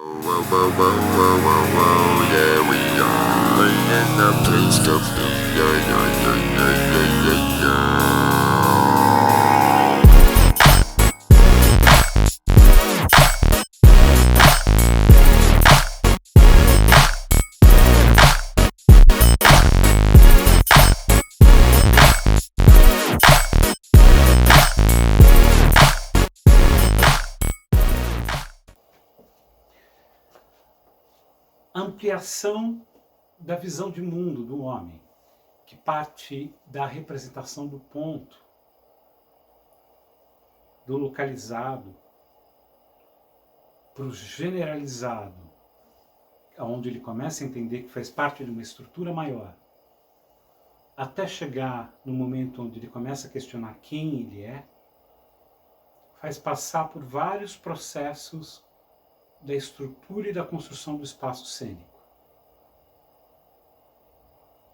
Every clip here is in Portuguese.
Whoa, whoa, whoa, whoa, whoa, whoa, yeah, we are in the place to be, yeah, yeah, yeah, yeah, yeah, yeah, yeah. Ampliação da visão de mundo do homem, que parte da representação do ponto, do localizado, para o generalizado, onde ele começa a entender que faz parte de uma estrutura maior, até chegar no momento onde ele começa a questionar quem ele é, faz passar por vários processos da estrutura e da construção do espaço cênico.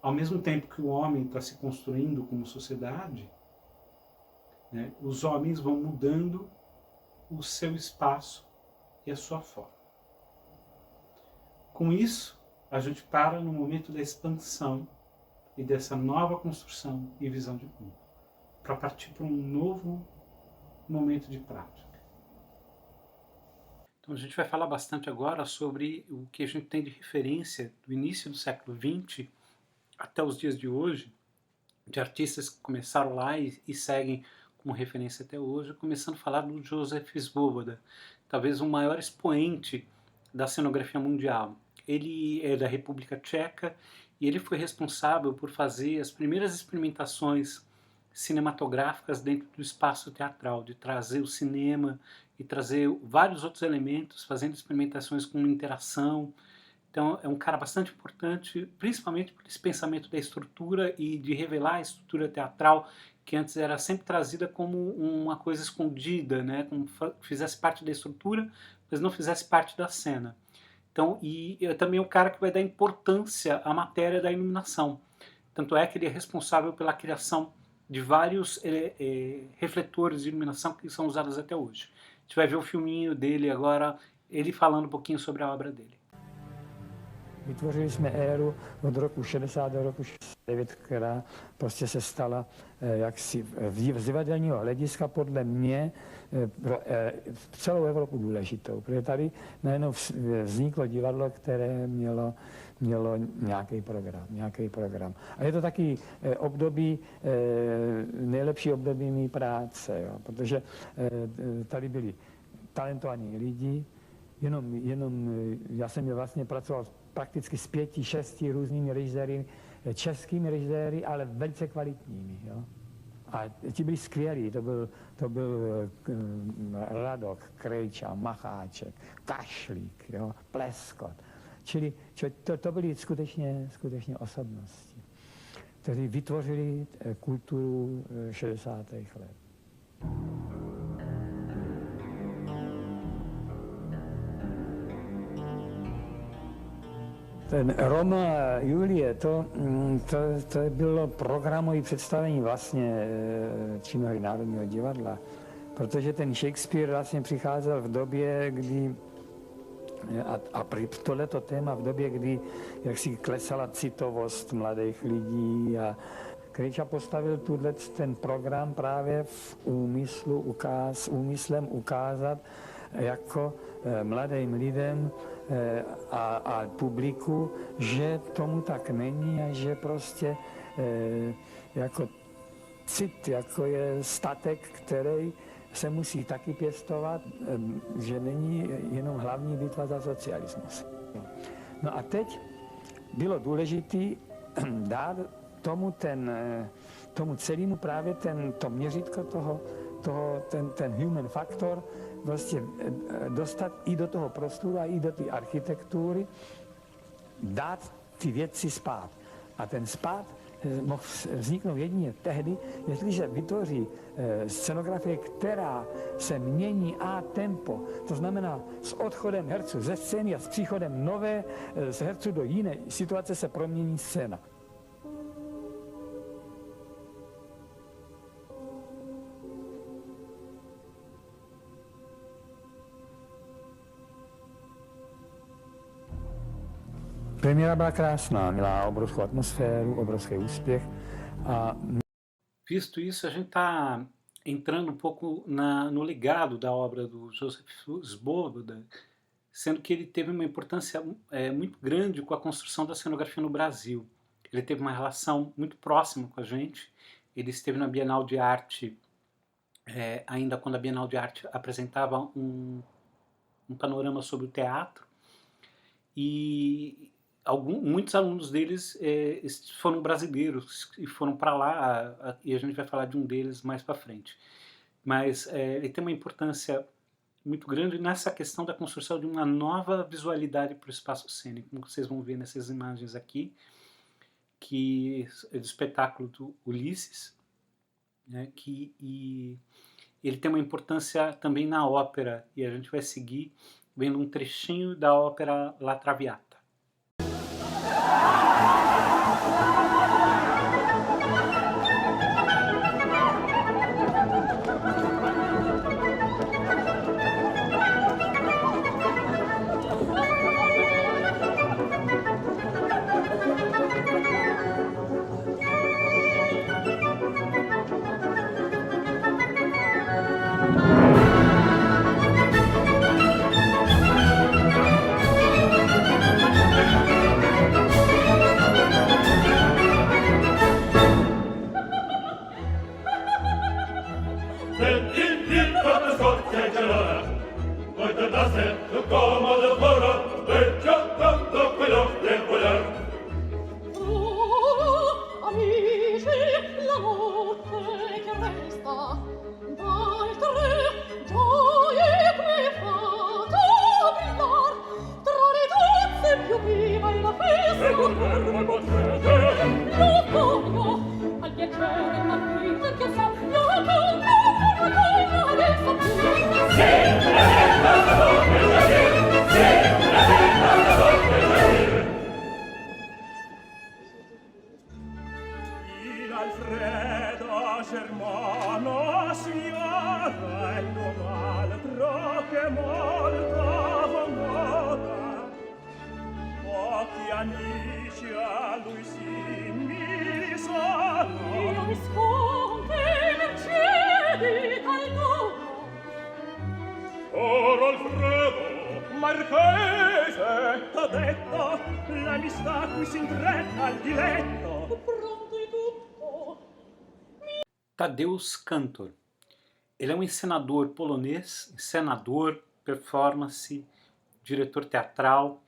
Ao mesmo tempo que o homem está se construindo como sociedade, né, os homens vão mudando o seu espaço e a sua forma. Com isso, a gente para no momento da expansão e dessa nova construção e visão de mundo, para partir para um novo momento de prática. Então a gente vai falar bastante agora sobre o que a gente tem de referência do início do século XX até os dias de hoje, de artistas que começaram lá e seguem como referência até hoje, começando a falar do Josef Svoboda, talvez o maior expoente da cenografia mundial. Ele é da República Tcheca e ele foi responsável por fazer as primeiras experimentações cinematográficas dentro do espaço teatral, de trazer o cinema e trazer vários outros elementos, fazendo experimentações com interação. Então é um cara bastante importante, principalmente por esse pensamento da estrutura e de revelar a estrutura teatral, que antes era sempre trazida como uma coisa escondida, né? Como fizesse parte da estrutura, mas não fizesse parte da cena. Então, e é também o cara que vai dar importância à matéria da iluminação. Tanto é que ele é responsável pela criação de vários refletores de iluminação que são usados até hoje. A gente vai ver o filminho dele agora, ele falando um pouquinho sobre a obra dele. Vytvořili jsme éru od roku 60 do roku 69, která prostě se stala jaksi z divadelního hlediska podle mě pro celou Evropu důležitou, protože tady najednou vzniklo divadlo, které mělo nějaký program. A je to taky období, nejlepší období mý práce, jo, protože tady byli talentovaní lidi, jenom já jsem vlastně pracoval prakticky s 5-6 různými režiséry, českými režiséry, ale velice kvalitními. Jo. A ti byli skvělí, to byl Radok, Krejča, Macháček, Kašlík, jo, Pleskot. Čili to byly skutečně osobnosti, kteří vytvořili kulturu 60. let. Ten Roma Julie, to bylo programové představení vlastně Činohry Národního divadla, protože ten Shakespeare vlastně přicházel v době, kdy a tohleto téma v době, kdy jaksi klesala citovost mladých lidí a Krejča postavil ten program právě v úmyslem ukázat jako mladým lidem a publiku, že tomu tak není a že prostě jako cit, jako je statek, který se musí taky pěstovat, že není jenom hlavní bitva za socialismus. No a teď bylo důležité dát tomu celému právě to měřítko ten human factor, vlastně dostat i do toho prostoru a i do té architektury, dát ty věci spát. A ten spát mohl vzniknout jedině tehdy, jestliže vytvoří scenografie, která se mění a tempo. To znamená s odchodem herců ze scény a s příchodem nové z herců do jiné situace se promění scéna. Premiéra byla krásná, měla obrovskou atmosféru, obrovský úspěch a Visto isso, a gente está entrando um pouco no legado da obra do Joseph Svoboda, sendo que ele teve uma importância muito grande com a construção da cenografia no Brasil. Ele teve uma relação muito próxima com a gente. Ele esteve na Bienal de Arte, ainda quando a Bienal de Arte apresentava um panorama sobre o teatro, e muitos alunos deles foram brasileiros e foram para lá, e a gente vai falar de um deles mais para frente. Mas ele tem uma importância muito grande nessa questão da construção de uma nova visualidade para o espaço cênico, como vocês vão ver nessas imagens aqui, que é do espetáculo do Ulisses, né, e ele tem uma importância também na ópera, e a gente vai seguir vendo um trechinho da ópera La Traviata. Tadeusz Kantor. Ele é um encenador polonês, encenador, performance, diretor teatral,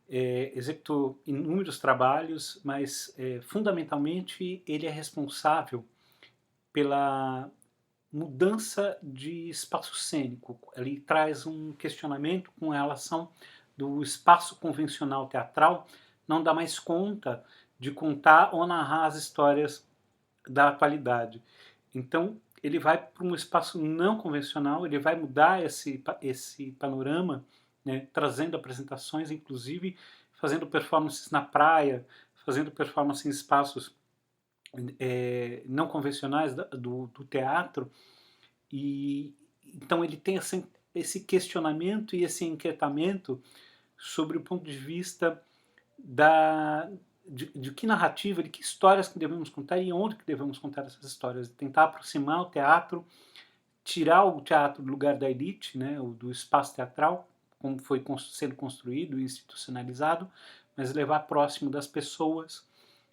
executou inúmeros trabalhos, mas fundamentalmente ele é responsável pela mudança de espaço cênico. Ele traz um questionamento com relação do espaço convencional teatral, não dá mais conta de contar ou narrar as histórias da atualidade. Então ele vai para um espaço não convencional, ele vai mudar esse panorama, né, trazendo apresentações, inclusive fazendo performances na praia, fazendo performances em espaços não convencionais do teatro, e então ele tem esse questionamento e esse inquietamento sobre o ponto de vista de que narrativa, de que histórias que devemos contar e onde que devemos contar essas histórias, tentar aproximar o teatro, tirar o teatro do lugar da elite, né, do espaço teatral, como foi sendo construído e institucionalizado, mas levar próximo das pessoas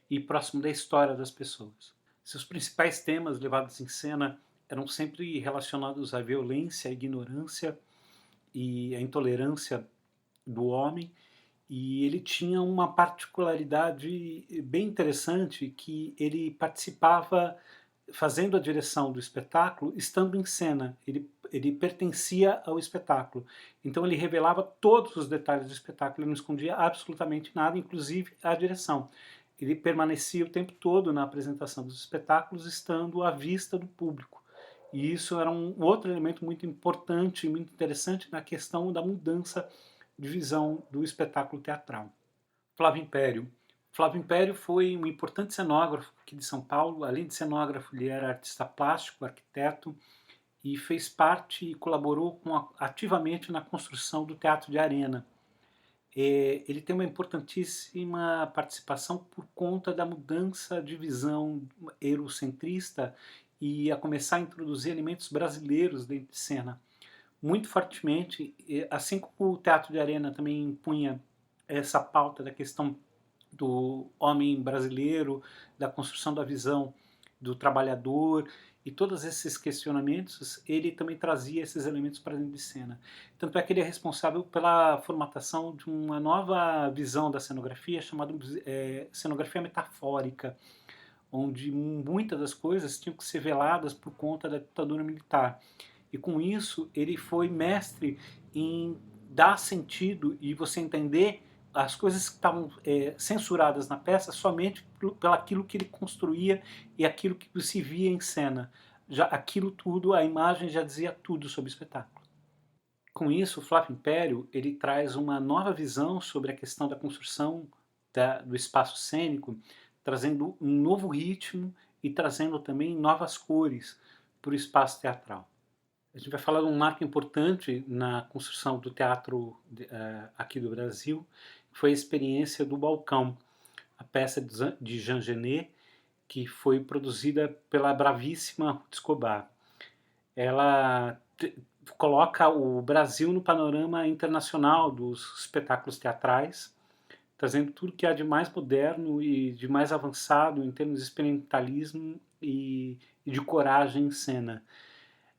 e próximo da história das pessoas. Seus principais temas levados em cena eram sempre relacionados à violência, à ignorância e à intolerância do homem, e ele tinha uma particularidade bem interessante, que ele participava fazendo a direção do espetáculo, estando em cena. Ele pertencia ao espetáculo. Então ele revelava todos os detalhes do espetáculo, ele não escondia absolutamente nada, inclusive a direção. Ele permanecia o tempo todo na apresentação dos espetáculos, estando à vista do público. E isso era um outro elemento muito importante e muito interessante na questão da mudança de visão do espetáculo teatral. Flávio Império. Flávio Império foi um importante cenógrafo aqui de São Paulo. Além de cenógrafo, ele era artista plástico, arquiteto, e fez parte e colaborou ativamente na construção do Teatro de Arena. ele tem uma importantíssima participação por conta da mudança de visão eurocentrista e a começar a introduzir elementos brasileiros dentro de cena. Muito fortemente, assim como o Teatro de Arena também impunha essa pauta da questão do homem brasileiro, da construção da visão do trabalhador e todos esses questionamentos, ele também trazia esses elementos para dentro de cena. Tanto é que ele é responsável pela formatação de uma nova visão da cenografia chamada cenografia metafórica, onde muitas das coisas tinham que ser veladas por conta da ditadura militar. E com isso ele foi mestre em dar sentido e você entender as coisas que estavam censuradas na peça somente pelo aquilo que ele construía e aquilo que se via em cena. Já aquilo tudo, a imagem já dizia tudo sobre o espetáculo. Com isso, o Flávio Império ele traz uma nova visão sobre a questão da construção do espaço cênico, trazendo um novo ritmo e trazendo também novas cores para o espaço teatral. A gente vai falar de um marco importante na construção do teatro aqui do Brasil, que foi a experiência do Balcão, a peça de Jean Genet, que foi produzida pela bravíssima Ruth Escobar. Ela coloca o Brasil no panorama internacional dos espetáculos teatrais, trazendo tudo que há de mais moderno e de mais avançado em termos de experimentalismo e de coragem em cena.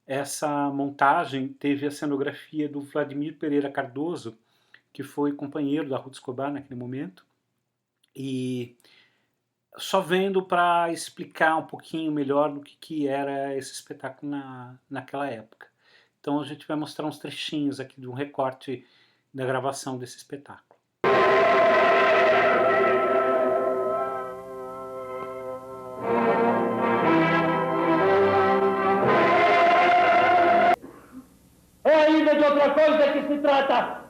Essa montagem teve a cenografia do Vladimir Pereira Cardoso, que foi companheiro da Ruth Escobar naquele momento, e só vendo para explicar um pouquinho melhor do que era esse espetáculo naquela época. Então a gente vai mostrar uns trechinhos aqui de um recorte da gravação desse espetáculo. É ainda de outra coisa que se trata,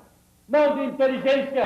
não de inteligência.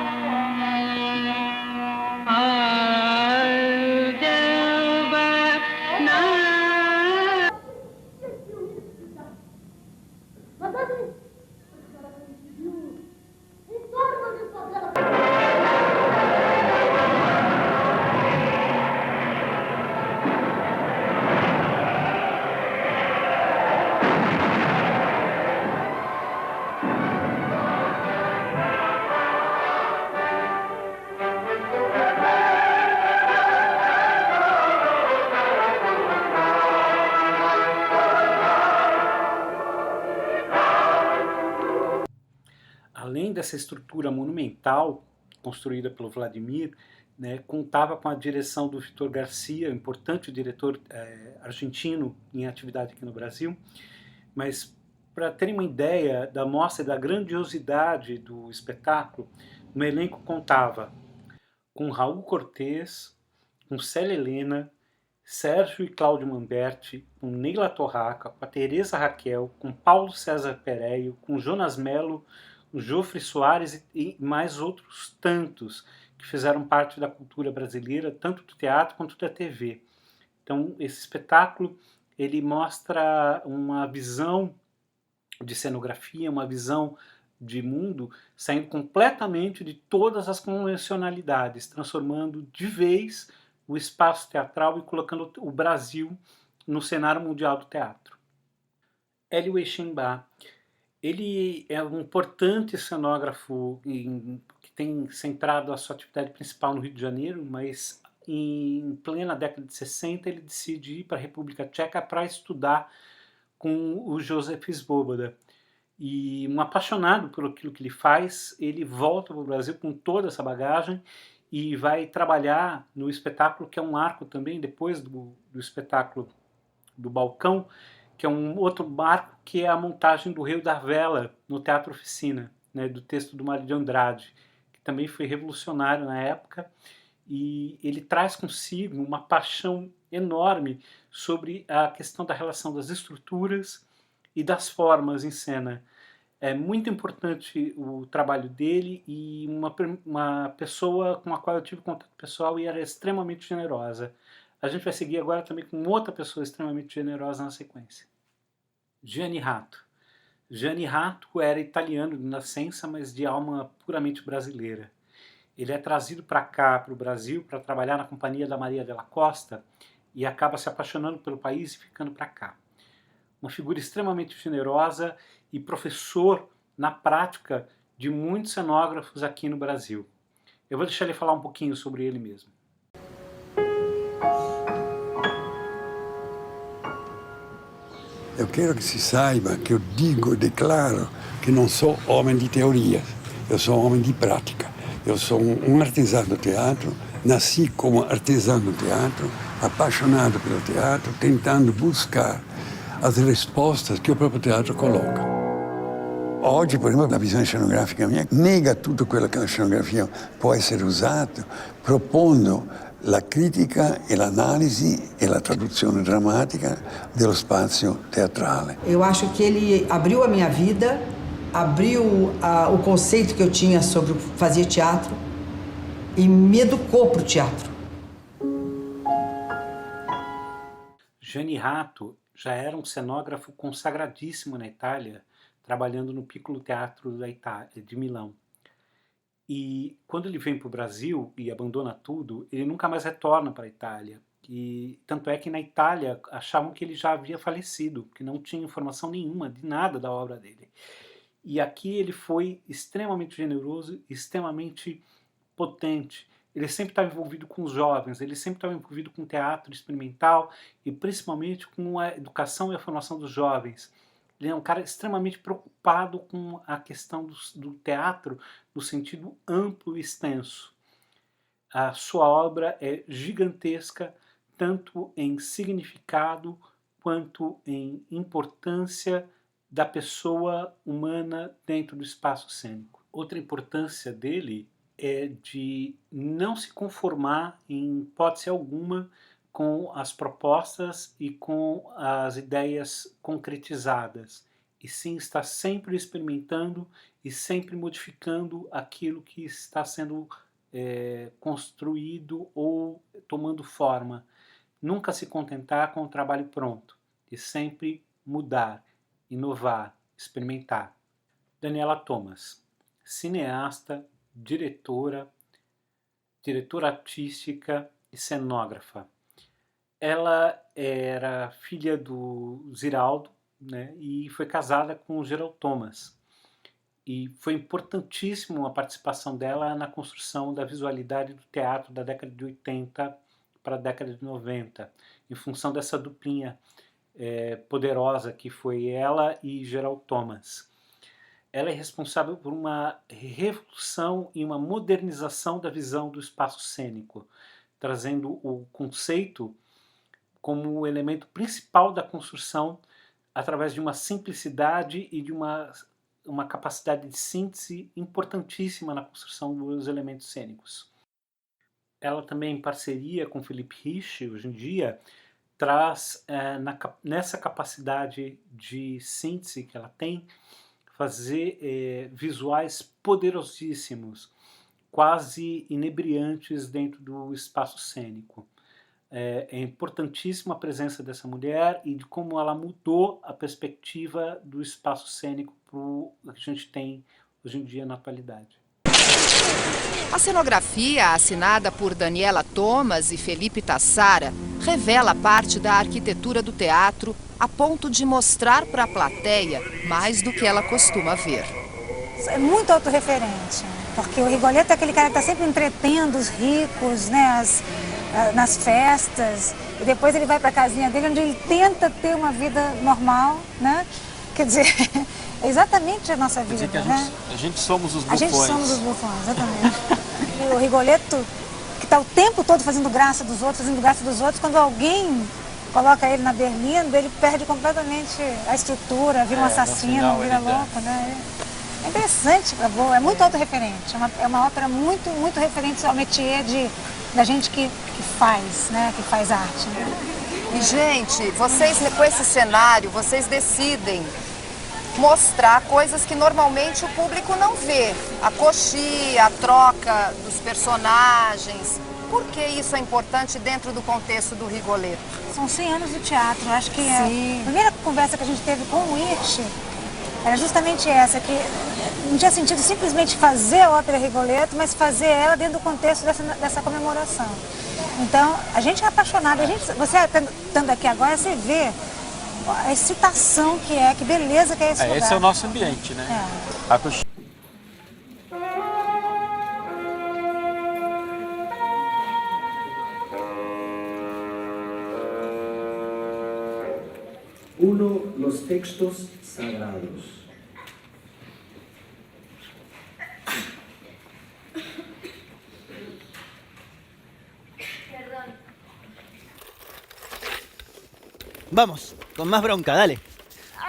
Além dessa estrutura monumental construída pelo Vladimir, né, contava com a direção do Vítor Garcia, importante diretor argentino em atividade aqui no Brasil. Mas, para terem uma ideia da mostra e da grandiosidade do espetáculo, no elenco contava com Raul Cortez, com Célia Helena, Sérgio e Cláudio Mamberti, com Neila Torraca, com a Teresa Raquel, com Paulo César Pereio, com Jonas Mello, o Jofre Soares e mais outros tantos que fizeram parte da cultura brasileira, tanto do teatro quanto da TV. Então, esse espetáculo ele mostra uma visão de cenografia, uma visão de mundo saindo completamente de todas as convencionalidades, transformando de vez o espaço teatral e colocando o Brasil no cenário mundial do teatro. Hélio Eixenbach, ele é um importante cenógrafo que tem centrado a sua atividade principal no Rio de Janeiro, mas em plena década de 60 ele decide ir para a República Tcheca para estudar com o Josef Svoboda. E um apaixonado por aquilo que ele faz, ele volta para o Brasil com toda essa bagagem e vai trabalhar no espetáculo que é um arco também, depois do espetáculo do Balcão, que é um outro marco, que é a montagem do Rio da Vela no Teatro Oficina, né, do texto do Mário de Andrade, que também foi revolucionário na época, e ele traz consigo uma paixão enorme sobre a questão da relação das estruturas e das formas em cena. É muito importante o trabalho dele e uma pessoa com a qual eu tive contato pessoal e era extremamente generosa. A gente vai seguir agora também com outra pessoa extremamente generosa na sequência. Gianni Rato. Gianni Ratto era italiano de nascença, mas de alma puramente brasileira. Ele é trazido para cá, para o Brasil, para trabalhar na companhia da Maria Della Costa e acaba se apaixonando pelo país e ficando para cá. Uma figura extremamente generosa e professor na prática de muitos cenógrafos aqui no Brasil. Eu vou deixar ele falar um pouquinho sobre ele mesmo. Eu quero que se saiba que eu digo e declaro que não sou homem de teoria, eu sou homem de prática. Eu sou um artesão do teatro, nasci como artesão do teatro, apaixonado pelo teatro, tentando buscar as rispostas que o próprio teatro coloca. Oggi, per esempio, la visione scenografica mia nega tutto quello che la scenografia può essere usato, propondo la critica e l'analisi e la traduzione drammatica dello spazio teatrale. Eu acho que ele abriu a minha vida, abriu o conceito que eu tinha sobre fazer teatro e me educou para o teatro. Gianni Ratto já era um cenógrafo consagradíssimo na Itália, trabalhando no Piccolo Teatro de Milão. E quando ele vem para o Brasil e abandona tudo, ele nunca mais retorna para a Itália. E tanto é que na Itália achavam que ele já havia falecido, que não tinha informação nenhuma de nada da obra dele. E aqui ele foi extremamente generoso, extremamente potente. Ele sempre estava envolvido com os jovens, ele sempre estava envolvido com teatro experimental e principalmente com a educação e a formação dos jovens. Ele é um cara extremamente preocupado com a questão do teatro no sentido amplo e extenso. A sua obra é gigantesca, tanto em significado quanto em importância da pessoa humana dentro do espaço cênico. Outra importância dele é de não se conformar em hipótese alguma com as propostas e com as ideias concretizadas, e sim estar sempre experimentando e sempre modificando aquilo que está sendo construído ou tomando forma. Nunca se contentar com o trabalho pronto, e sempre mudar, inovar, experimentar. Daniela Thomas, cineasta, diretora artística e cenógrafa. Ela era filha do Ziraldo, né, e foi casada com o Gerald Thomas. E foi importantíssimo a participação dela na construção da visualidade do teatro da década de 80 para a década de 90, em função dessa duplinha poderosa que foi ela e Gerald Thomas. Ela é responsável por uma revolução e uma modernização da visão do espaço cênico, trazendo o conceito como o elemento principal da construção através de uma simplicidade e de uma capacidade de síntese importantíssima na construção dos elementos cênicos. Ela também, em parceria com Philippe Rich, hoje em dia, traz nessa capacidade de síntese que ela tem, fazer visuais poderosíssimos, quase inebriantes dentro do espaço cênico. É importantíssima a presença dessa mulher e de como ela mudou a perspectiva do espaço cênico para o que a gente tem hoje em dia na atualidade. A cenografia, assinada por Daniela Thomas e Felipe Tassara, revela parte da arquitetura do teatro a ponto de mostrar para a plateia mais do que ela costuma ver. É muito autorreferente, porque o Rigoletto é aquele cara que está sempre entretendo os ricos, né, nas festas, e depois ele vai para a casinha dele, onde ele tenta ter uma vida normal, né? Quer dizer, é exatamente a nossa vida, que né? A gente somos os bufões. A gente somos os bufões, exatamente. E o Rigoletto, que está o tempo todo fazendo graça dos outros, quando alguém coloca ele na berlinda, ele perde completamente a estrutura, vira um assassino, vira louco, né? É interessante, é muito autorreferente, é uma ópera muito, muito referente ao métier da gente que faz, né? Que faz arte. Né? E, gente, vocês com esse cenário, vocês decidem mostrar coisas que normalmente o público não vê. A coxia, a troca dos personagens. Por que isso é importante dentro do contexto do Rigoletto? São 100 anos do teatro. Eu acho que a primeira conversa que a gente teve com o Hirsch, era justamente essa, que não tinha sentido simplesmente fazer a ópera Rigoletto, mas fazer ela dentro do contexto dessa comemoração. Então, a gente é apaixonado, você estando aqui agora, você vê a excitação que beleza que é esse lugar. Esse é o nosso ambiente, né? Uno, los textos sagrados. Vamos, con más bronca, dale.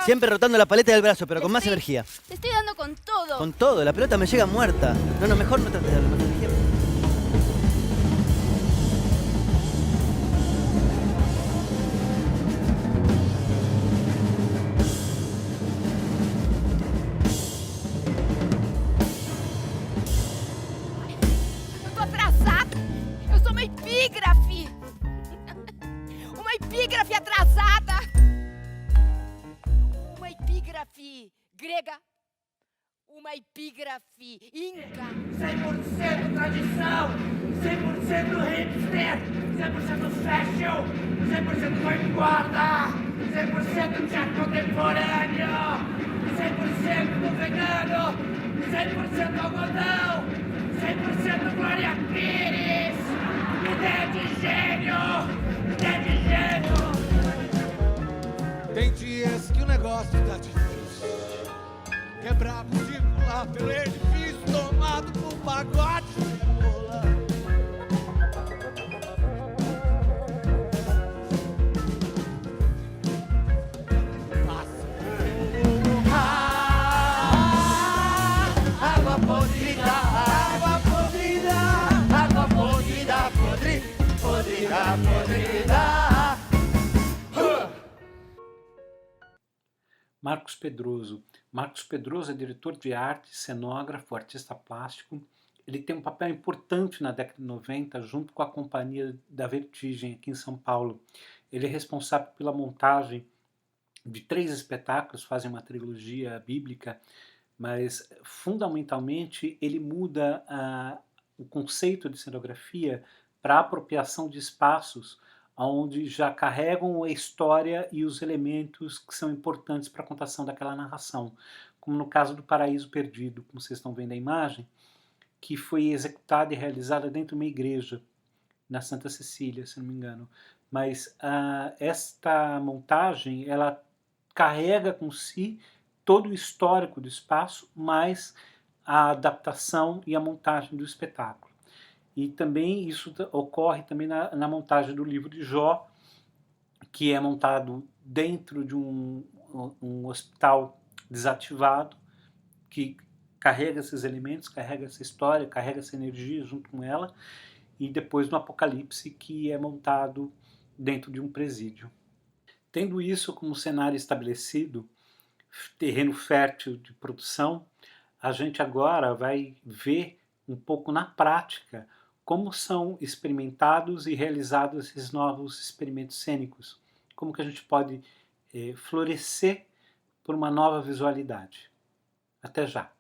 Siempre rotando la paleta del brazo, pero con más energía. Te estoy dando con todo. Con todo, la pelota me llega muerta. No, mejor no trates de darle más energía. Eu tô atrasada. Eu sou uma epígrafe. Uma epígrafe atrasada. Uma epígrafe grega. Uma epígrafe inca. 100% tradição, 100% hipster, 100% fashion, 100% vanguarda, 100% teatro contemporâneo, 100% do vegano, 100% algodão, 100% Glória Pires, ideia de gênio, ideia de gênio. Tem dias que o negócio tá difícil, que é brabo circular pelo edifício tomado por pagode de bola. Água podrida, água podrida, água podrida, podrida, podrida. Marcos Pedroso. Marcos Pedroso é diretor de arte, cenógrafo, artista plástico. Ele tem um papel importante na década de 90, junto com a Companhia da Vertigem, aqui em São Paulo. Ele é responsável pela montagem de 3 espetáculos, fazem uma trilogia bíblica, mas fundamentalmente ele muda o conceito de cenografia para a apropriação de espaços onde já carregam a história e os elementos que são importantes para a contação daquela narração, como no caso do Paraíso Perdido, como vocês estão vendo a imagem, que foi executada e realizada dentro de uma igreja, na Santa Cecília, se não me engano. Mas esta montagem, ela carrega com si todo o histórico do espaço, mais a adaptação e a montagem do espetáculo. E também isso ocorre também na montagem do livro de Jó, que é montado dentro de um hospital desativado, que carrega esses elementos, carrega essa história, carrega essa energia junto com ela, e depois no Apocalipse, que é montado dentro de um presídio. Tendo isso como cenário estabelecido, terreno fértil de produção, a gente agora vai ver um pouco na prática como são experimentados e realizados esses novos experimentos cênicos, como que a gente pode florescer por uma nova visualidade. Até já!